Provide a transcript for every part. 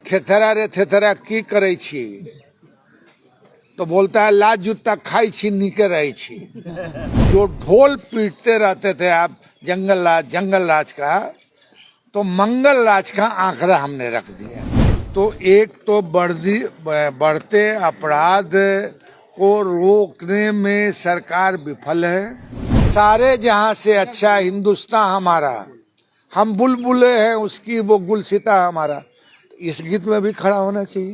थेथरा रे थेथरा की करे छी, तो बोलता है लाज जूता खाई छी नीके रही छी। जो ढोल पीटते रहते थे आप जंगल राज का, तो मंगल राज का आंकड़ा हमने रख दिया। तो एक तो बढ़ते अपराध को रोकने में सरकार विफल है। सारे जहां से अच्छा हिंदुस्तान हमारा, हम बुलबुले हैं उसकी, वो गुलसिता हमारा, इस गीत में भी खड़ा होना चाहिए।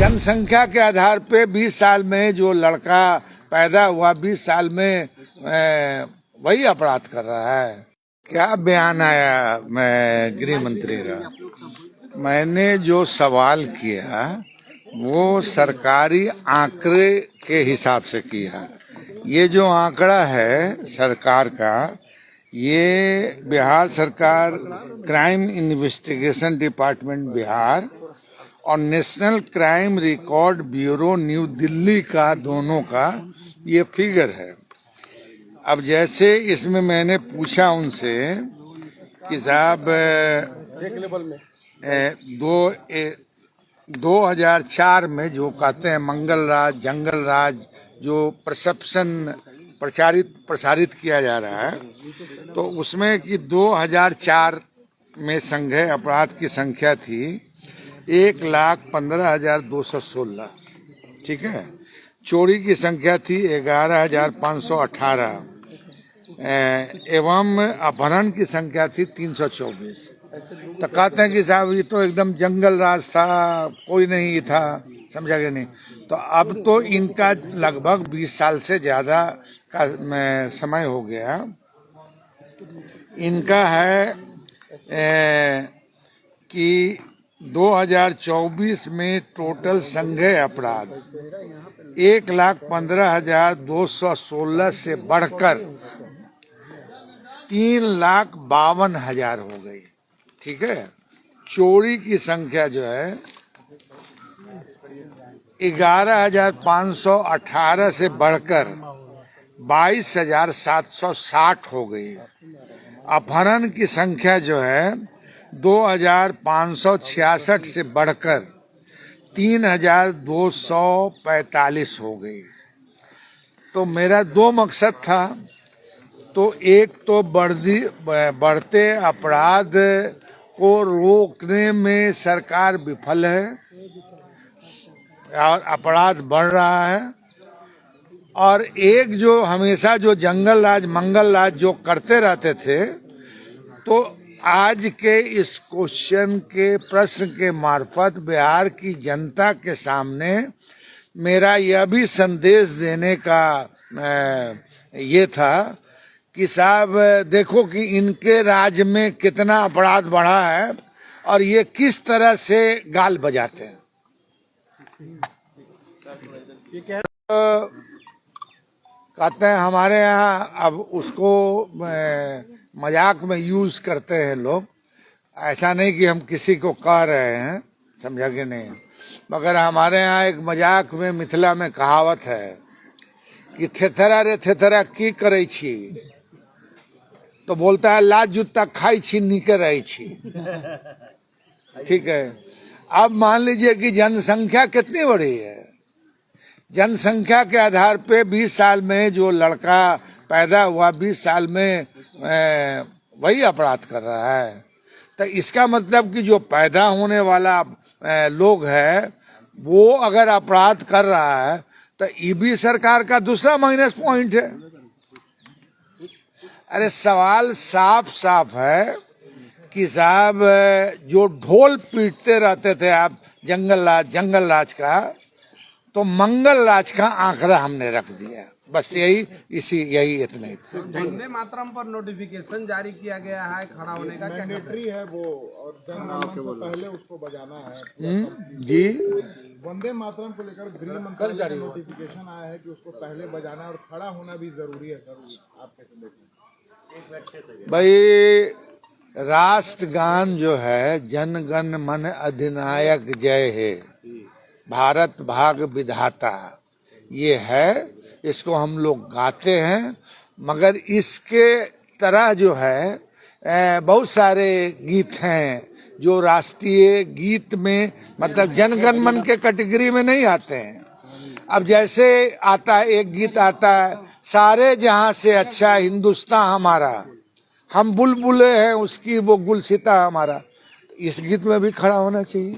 जनसंख्या के आधार पे 20 साल में जो लड़का पैदा हुआ, 20 साल में वही अपराध कर रहा है। क्या बयान आया गृह मंत्री का? मैंने जो सवाल किया वो सरकारी आंकड़े के हिसाब से किया। ये जो आंकड़ा है सरकार का, ये बिहार सरकार क्राइम इन्वेस्टिगेशन डिपार्टमेंट बिहार और national crime record bureau new Delhi का, दोनों का ये फिगर है। अब जैसे इसमें मैंने पूछा उनसे कि साहब 2004 में जो कहते हैं मंगल राज जंगल राज जो परसेप्शन प्रसारित किया जा रहा है, तो उसमें कि 2004 में संघीय अपराध की संख्या थी 1,15,216, ठीक है। चोरी की संख्या थी 11,518 एवं अपहरण की संख्या थी 324। तो कहते हैं कि साहब ये तो एकदम जंगल राज था, कोई नहीं था, समझा गया नहीं। तो अब तो इनका लगभग 20 साल से ज्यादा का समय हो गया। इनका है कि 2024 में टोटल संघीय अपराध 1,15,216 से बढ़कर 3,52,000 हो गई, ठीक है। चोरी की संख्या जो है 11,518 से बढ़कर 22,760 हो गई। अपहरण की संख्या जो है 2,566 से बढ़कर 3,245 हो गई। तो मेरा दो मकसद था, तो एक तो बढ़ते अपराध को रोकने में सरकार विफल है और अपराध बढ़ रहा है, और एक जो हमेशा जो जंगल राज मंगल राज जो करते रहते थे, तो आज के इस क्वेश्चन के प्रश्न के मार्फत बिहार की जनता के सामने मेरा यह भी संदेश देने का ये था कि साहब देखो कि इनके राज्य में कितना अपराध बढ़ा है और ये किस तरह से गाल बजाते हैं। कहते हैं हमारे यहाँ, अब उसको मजाक में यूज करते हैं लोग, ऐसा नहीं कि हम किसी को कह रहे हैं, समझा कि नहीं। मगर हमारे यहाँ एक मजाक में मिथिला में कहावत है कि थेथरा रे थेथरा की करे छी, तो बोलता है लाज जूता खाई छी नीके रही छी, ठीक है। अब मान लीजिए कि जनसंख्या कितनी बड़ी है। जनसंख्या के आधार पे 20 साल में जो लड़का पैदा हुआ, 20 साल में वही अपराध कर रहा है। तो इसका मतलब कि जो पैदा होने वाला लोग है वो अगर अपराध कर रहा है, तो ये भी सरकार का दूसरा माइनस पॉइंट है। अरे सवाल साफ साफ है कि साहब जो ढोल पीटते रहते थे आप जंगल राज का, तो मंगल राज का आंकड़ा हमने रख दिया। बस यही इतना ही था। वंदे मातरम पर नोटिफिकेशन जारी किया गया है, खड़ा होने का मैंडेटरी है वो, और जनगणमन से पहले उसको बजाना है। जी, वंदे मातरम को लेकर गृह मंत्रालय का नोटिफिकेशन आया है कि उसको पहले बजाना और खड़ा होना भी जरूरी है। सर आप कैसे देखते हैं? भाई राष्ट्रगान जो है, जन गण मन अधिनायक जय हे, भारत भाग्य विधाता, ये है, इसको हम लोग गाते हैं। मगर इसके तरह जो है बहुत सारे गीत हैं जो राष्ट्रीय गीत में मतलब जनगण मन के कैटेगरी में नहीं आते हैं। अब जैसे आता है एक गीत आता है, सारे जहां से अच्छा हिंदुस्तान हमारा, हम बुलबुले हैं उसकी वो गुलसिता हमारा, इस गीत में भी खड़ा होना चाहिए।